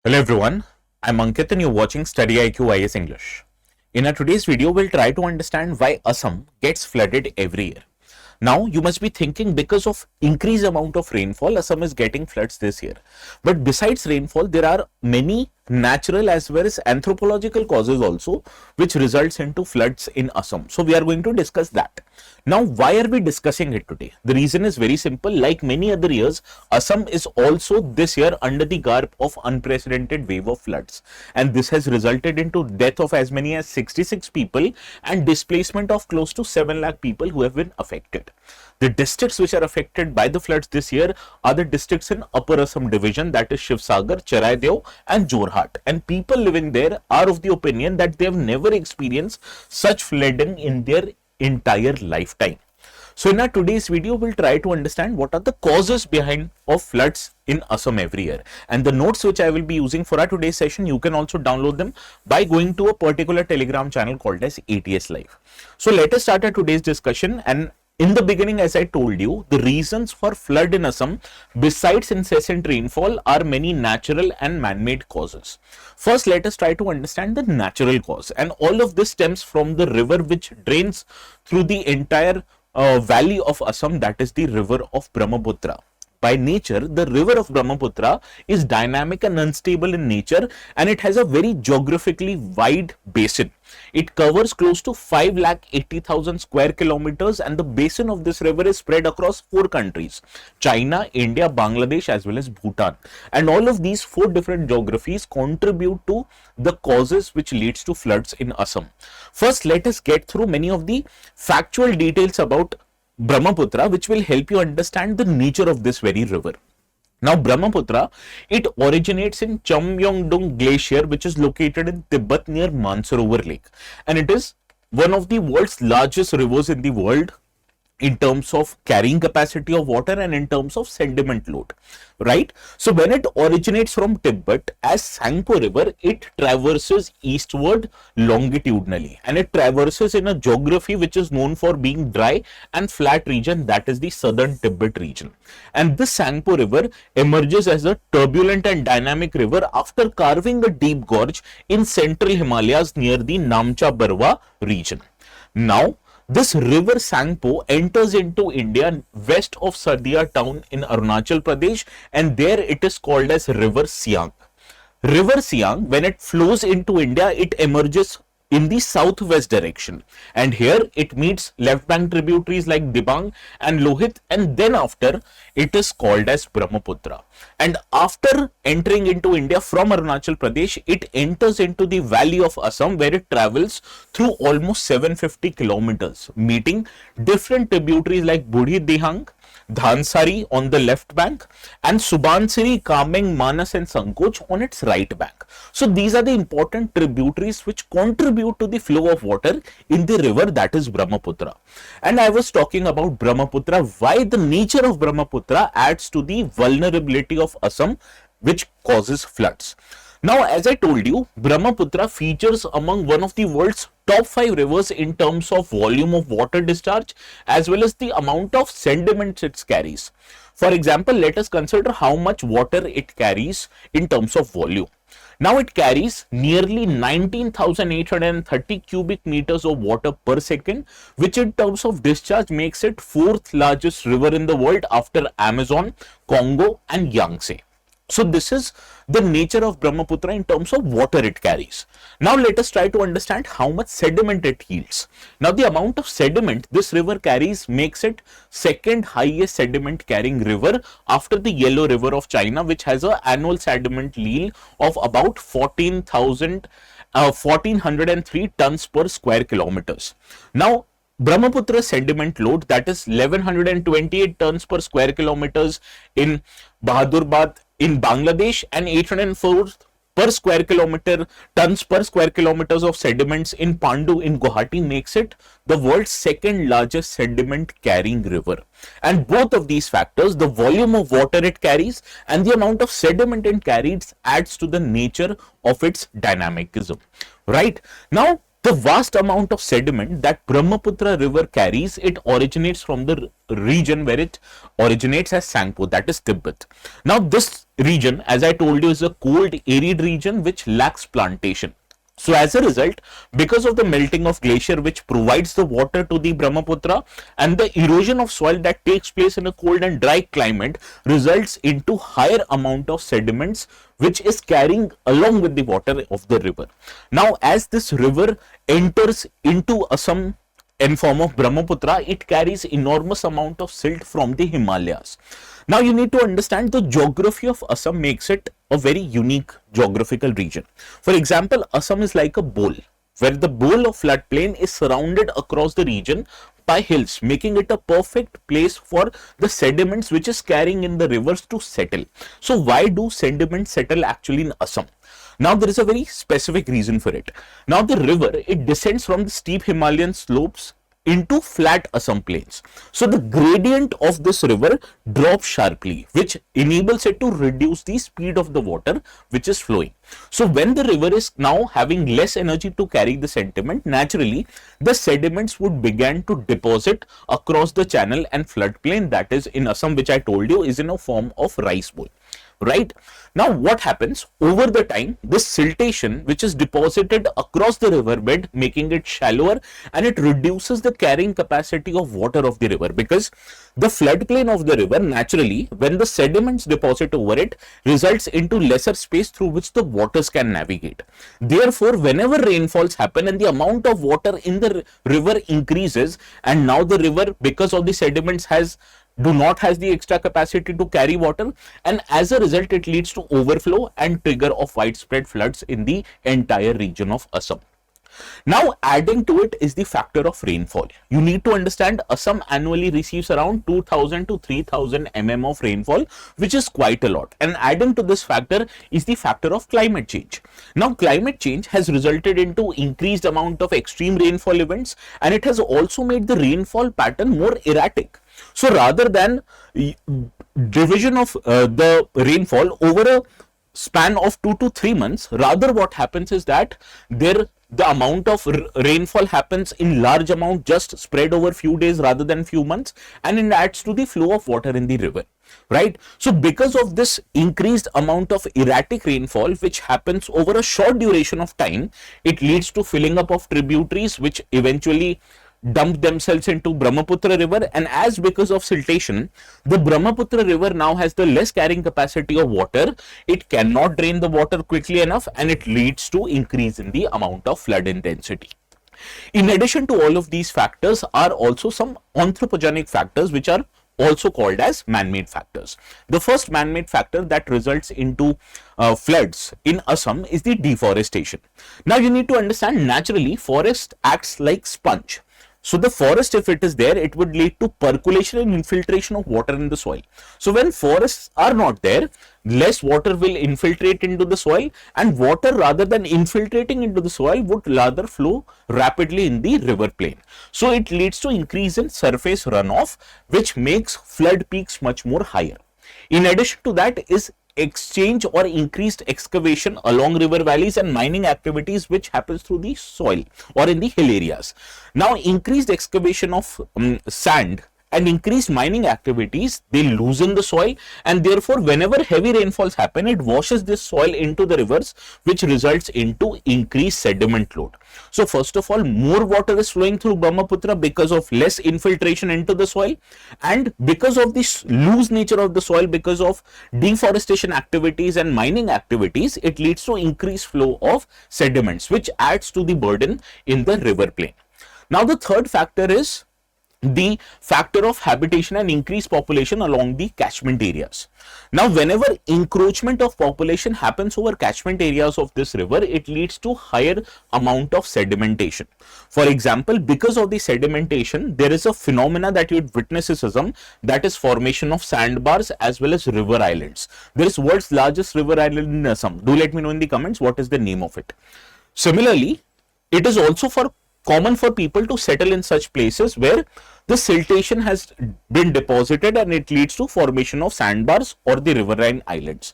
Hello everyone, I'm Ankit and you're watching StudyIQ IAS English. In our today's video, we'll try to understand why Assam gets flooded every year. Now, you must be thinking because of increased amount of rainfall, Assam is getting floods this year. But besides rainfall, there are many natural as well as anthropological causes also which results into floods in Assam. So we are going to discuss that. Now, why are we discussing it today? The reason is very simple. Like many other years, Assam is also this year under the garb of unprecedented wave of floods, and this has resulted into death of as many as 66 people and displacement of close to 7 lakh people who have been affected. The districts which are affected by the floods this year are the districts in Upper Assam division, that is Shivsagar, Charaideo and Jorhat, and people living there are of the opinion that they have never experienced such flooding in their entire lifetime. So in our today's video, we'll try to understand what are the causes behind of floods in Assam every year. And the notes which I will be using for our today's session, you can also download them by going to a particular Telegram channel called as ATS Live. So let us start our today's discussion. And in the beginning, as I told you, the reasons for flood in Assam, besides incessant rainfall, are many natural and man-made causes. First, let us try to understand the natural cause. And all of this stems from the river which drains through the entire valley of Assam, that is the river of Brahmaputra. By nature, the river of Brahmaputra is dynamic and unstable in nature, and it has a very geographically wide basin. It covers close to 5,80,000 square kilometers, and the basin of this river is spread across 4 countries: China, India, Bangladesh as well as Bhutan. And all of these 4 different geographies contribute to the causes which leads to floods in Assam. First, let us get through many of the factual details about Brahmaputra, which will help you understand the nature of this very river. Now, Brahmaputra, it originates in Chamyongdong Glacier, which is located in Tibet near Mansarovar Lake, and it is one of the world's largest rivers in the world in terms of carrying capacity of water and in terms of sediment load, right? So when it originates from Tibet as Sangpo River, it traverses eastward longitudinally, and it traverses in a geography which is known for being dry and flat region, that is the southern Tibet region. And this Sangpo River emerges as a turbulent and dynamic river after carving a deep gorge in central Himalayas near the Namcha Barwa region. Now, this river Sangpo enters into India west of Sardia town in Arunachal Pradesh, and there it is called as River Siang. River Siang, when it flows into India, it emerges in the southwest direction, and here it meets left bank tributaries like Dibang and Lohit, and then after it is called as Brahmaputra. And after entering into India from Arunachal Pradesh, it enters into the valley of Assam, where it travels through almost 750 kilometers, meeting different tributaries like Budhi Dihang, Dhansari on the left bank, and Subansiri, Kameng, Manas and Sankoch on its right bank. So these are the important tributaries which contribute to the flow of water in the river, that is Brahmaputra. And I was talking about Brahmaputra, why the nature of Brahmaputra adds to the vulnerability of Assam, which causes floods. Now, as I told you, Brahmaputra features among one of the world's top 5 rivers in terms of volume of water discharge as well as the amount of sediments it carries. For example, let us consider how much water it carries in terms of volume. Now, it carries nearly 19,830 cubic meters of water per second, which in terms of discharge makes it 4th largest river in the world after Amazon, Congo and Yangtze. So this is the nature of Brahmaputra in terms of water it carries. Now let us try to understand how much sediment it yields. Now the amount of sediment this river carries makes it 2nd highest sediment carrying river after the Yellow River of China, which has an annual sediment yield of about 1403 tons per square kilometers. Now Brahmaputra sediment load, that is 1128 tons per square kilometers in Bahadurbad in Bangladesh and 804 per square kilometer tons per square kilometers of sediments in Pandu in Guwahati, makes it the world's 2nd largest sediment carrying river. And both of these factors, the volume of water it carries and the amount of sediment it carries, adds to the nature of its dynamicism, right? Now, the vast amount of sediment that Brahmaputra river carries, it originates from the region where it originates as Sangpo, that is Tibet. Now this region, as I told you, is a cold, arid region which lacks plantation. So as a result, because of the melting of glacier which provides the water to the Brahmaputra, and the erosion of soil that takes place in a cold and dry climate, results into higher amount of sediments which is carrying along with the water of the river. Now as this river enters into Assam in form of Brahmaputra, it carries enormous amount of silt from the Himalayas. Now you need to understand the geography of Assam makes it a very unique geographical region. For example, Assam is like a bowl, where the bowl of floodplain is surrounded across the region by hills, making it a perfect place for the sediments which is carrying in the rivers to settle. So why do sediments settle actually in Assam? Now there is a very specific reason for it. Now the river, it descends from the steep Himalayan slopes into flat Assam plains. So the gradient of this river drops sharply, which enables it to reduce the speed of the water which is flowing. So when the river is now having less energy to carry the sediment, naturally the sediments would begin to deposit across the channel and floodplain that is in Assam, which I told you is in a form of rice bowl. Right now, what happens over the time, this siltation which is deposited across the river bed, making it shallower, and it reduces the carrying capacity of water of the river, because the floodplain of the river, naturally when the sediments deposit over it, results into lesser space through which the waters can navigate. Therefore, whenever rainfalls happen and the amount of water in the river increases, and now the river, because of the sediments, do not has the extra capacity to carry water, and as a result it leads to overflow and trigger of widespread floods in the entire region of Assam. Now adding to it is the factor of rainfall. You need to understand Assam annually receives around 2000 to 3000 mm of rainfall, which is quite a lot, and adding to this factor is the factor of climate change. Now climate change has resulted into increased amount of extreme rainfall events, and it has also made the rainfall pattern more erratic. So rather than division of the rainfall over a span of 2 to 3 months, rather what happens is that the amount of rainfall happens in large amount, just spread over few days rather than few months, and it adds to the flow of water in the river. Right. So because of this increased amount of erratic rainfall which happens over a short duration of time, it leads to filling up of tributaries which eventually dump themselves into Brahmaputra River, and as because of siltation, the Brahmaputra River now has the less carrying capacity of water. It cannot drain the water quickly enough, and it leads to increase in the amount of flood intensity. In addition to all of these factors are also some anthropogenic factors which are also called as man-made factors. The first man-made factor that results into floods in Assam is the deforestation. Now you need to understand, naturally forest acts like sponge. So the forest, if it is there, it would lead to percolation and infiltration of water in the soil. So when forests are not there, less water will infiltrate into the soil, and water, rather than infiltrating into the soil, would rather flow rapidly in the river plain. So it leads to increase in surface runoff, which makes flood peaks much more higher. In addition to that is exchange or increased excavation along river valleys and mining activities which happens through the soil or in the hill areas. Now increased excavation of sand and increased mining activities, they loosen the soil, and therefore whenever heavy rainfalls happen, it washes this soil into the rivers, which results into increased sediment load. So first of all, more water is flowing through Brahmaputra because of less infiltration into the soil, and because of this loose nature of the soil, because of deforestation activities and mining activities, it leads to increased flow of sediments, which adds to the burden in the river plain. Now the third factor is the factor of habitation and increased population along the catchment areas. Now whenever encroachment of population happens over catchment areas of this river, it leads to higher amount of sedimentation. For example, because of the sedimentation, there is a phenomena that you would witness in Assam, that is formation of sandbars as well as river islands. There is world's largest river island in Assam. Do let me know in the comments what is the name of it. Similarly, it is also common for people to settle in such places where the siltation has been deposited, and it leads to formation of sandbars or the riverine islands.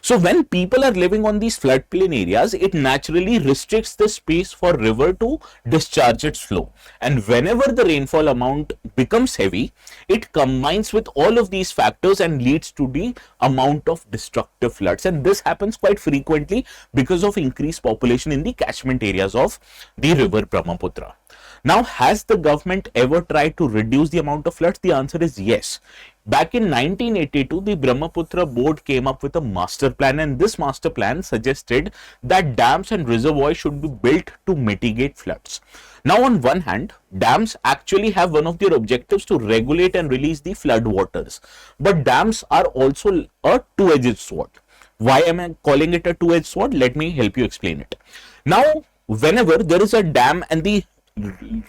So when people are living on these floodplain areas, it naturally restricts the space for river to discharge its flow. And whenever the rainfall amount becomes heavy, it combines with all of these factors and leads to the amount of destructive floods. And this happens quite frequently because of increased population in the catchment areas of the river Brahmaputra. Now, has the government ever tried to reduce the amount of floods? The answer is yes. Back in 1982, the Brahmaputra board came up with a master plan, and this master plan suggested that dams and reservoirs should be built to mitigate floods. Now, on one hand, dams actually have one of their objectives to regulate and release the flood waters, but dams are also a two-edged sword. Why am I calling it a two-edged sword? Let me help you explain it. Now, whenever there is a dam and the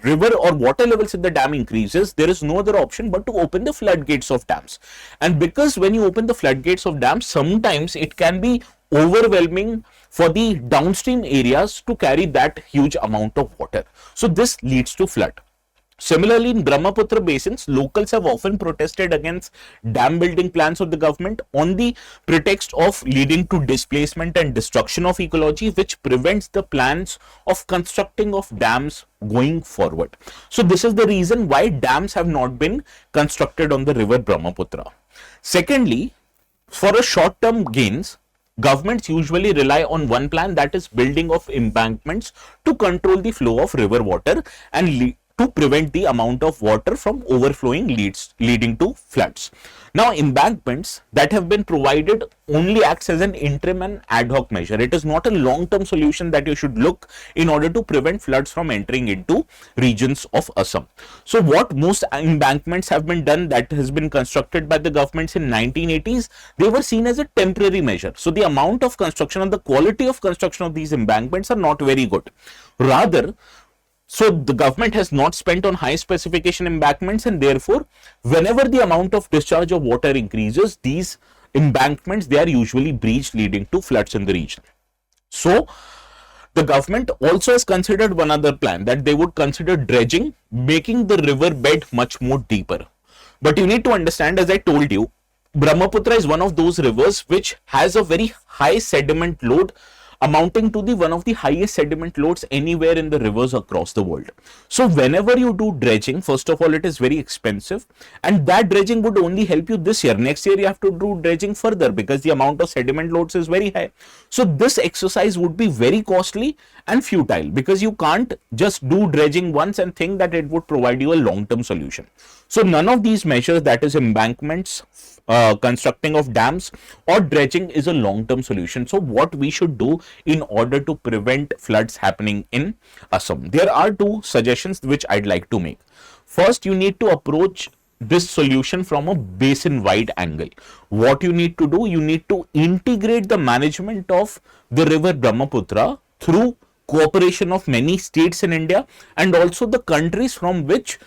river or water levels in the dam increases, there is no other option but to open the floodgates of dams. And because when you open the floodgates of dams, sometimes it can be overwhelming for the downstream areas to carry that huge amount of water. So this leads to flood. Similarly, in Brahmaputra basins, locals have often protested against dam building plans of the government on the pretext of leading to displacement and destruction of ecology, which prevents the plans of constructing of dams going forward. So this is the reason why dams have not been constructed on the river Brahmaputra. Secondly, for a short-term gains, governments usually rely on one plan, that is building of embankments to control the flow of river water and to prevent the amount of water from overflowing leading to floods. Now, embankments that have been provided only acts as an interim and ad hoc measure. It is not a long-term solution that you should look in order to prevent floods from entering into regions of Assam. So what most embankments have been done that has been constructed by the governments in 1980s, they were seen as a temporary measure. So the amount of construction and the quality of construction of these embankments are not very good. Rather, so the government has not spent on high specification embankments, and therefore whenever the amount of discharge of water increases, these embankments, they are usually breached, leading to floods in the region. So the government also has considered one other plan, that they would consider dredging, making the river bed much more deeper. But you need to understand, as I told you, Brahmaputra is one of those rivers which has a very high sediment load, amounting to the one of the highest sediment loads anywhere in the rivers across the world. So whenever you do dredging, first of all, it is very expensive, and that dredging would only help you this year. Next year you have to do dredging further because the amount of sediment loads is very high. So this exercise would be very costly and futile, because you can't just do dredging once and think that it would provide you a long-term solution. So none of these measures, that is embankments, constructing of dams, or dredging, is a long-term solution. So what we should do in order to prevent floods happening in Assam? There are two suggestions which I'd like to make. First, you need to approach this solution from a basin-wide angle. What you need to do, you need to integrate the management of the river Brahmaputra through cooperation of many states in India and also the countries from which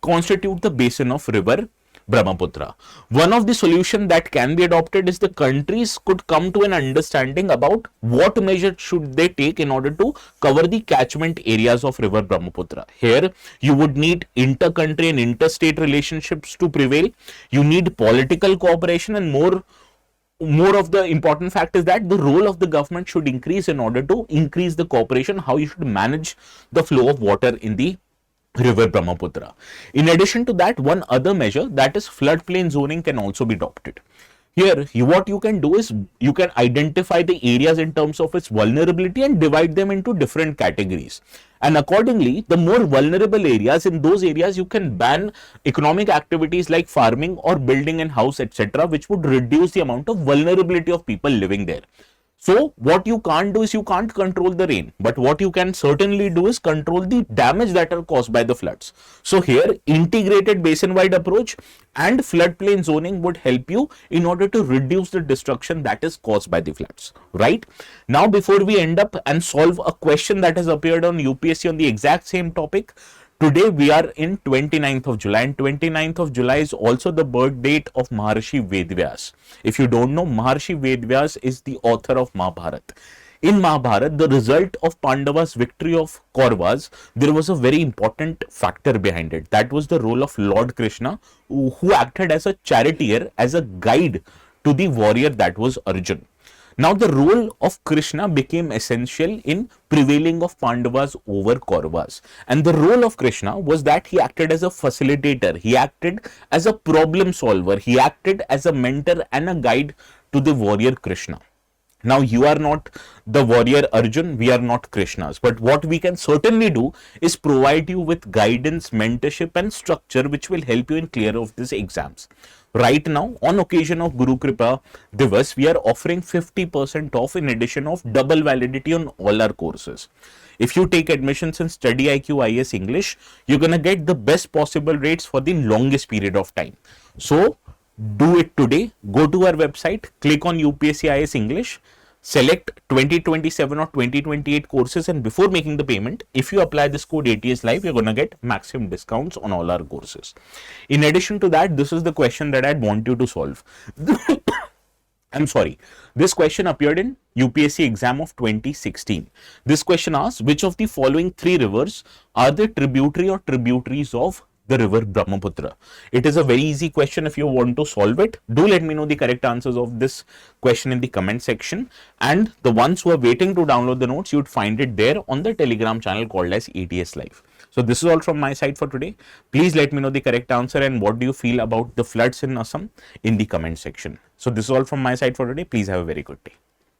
constitute the basin of river Brahmaputra. One of the solutions that can be adopted is the countries could come to an understanding about what measures should they take in order to cover the catchment areas of river Brahmaputra. Here you would need inter-country and interstate relationships to prevail. You need political cooperation, and more of the important fact is that the role of the government should increase in order to increase the cooperation, how you should manage the flow of water in the river Brahmaputra. In addition to that, one other measure, that is floodplain zoning, can also be adopted. Here, what you can do is you can identify the areas in terms of its vulnerability and divide them into different categories. And accordingly, the more vulnerable areas, in those areas you can ban economic activities like farming or building a house, etc., which would reduce the amount of vulnerability of people living there. So what you can't do is you can't control the rain, but what you can certainly do is control the damage that are caused by the floods. So here, integrated basin-wide approach and floodplain zoning would help you in order to reduce the destruction that is caused by the floods, right? Now, before we end up and solve a question that has appeared on UPSC on the exact same topic, today we are in 29th of July, and 29th of July is also the birth date of Maharshi Vedvyas. If you don't know, Maharshi Vedvyas is the author of Mahabharata. In Mahabharata, the result of Pandavas' victory of Kauravas, there was a very important factor behind it. That was the role of Lord Krishna, who acted as a charioteer, as a guide to the warrior that was Arjun. Now, the role of Krishna became essential in prevailing of Pandavas over Kauravas. And the role of Krishna was that he acted as a facilitator, he acted as a problem solver, he acted as a mentor and a guide to the warrior Krishna. Now, you are not the warrior Arjun, we are not Krishnas, but what we can certainly do is provide you with guidance, mentorship, and structure which will help you in clear of these exams. Right now, on occasion of Guru Kripa Divas, we are offering 50% off in addition of double validity on all our courses. If you take admissions in StudyIQ IAS English, you're going to get the best possible rates for the longest period of time. So, do it today. Go to our website, click on UPSC IAS English, select 2027 or 2028 courses, and before making the payment, if you apply this code ATS Live, you're going to get maximum discounts on all our courses. In addition to that, this is the question that I'd want you to solve. I'm sorry, this question appeared in UPSC exam of 2016. This question asks, which of the following three rivers are the tributary or tributaries of the river Brahmaputra? It is a very easy question. If you want to solve it, do let me know the correct answers of this question in the comment section, and the ones who are waiting to download the notes, you'd find it there on the Telegram channel called as ATS Live. So this is all from my side for today. Please let me know the correct answer and what do you feel about the floods in Assam in the comment section. So this is all from my side for today. Please have a very good day.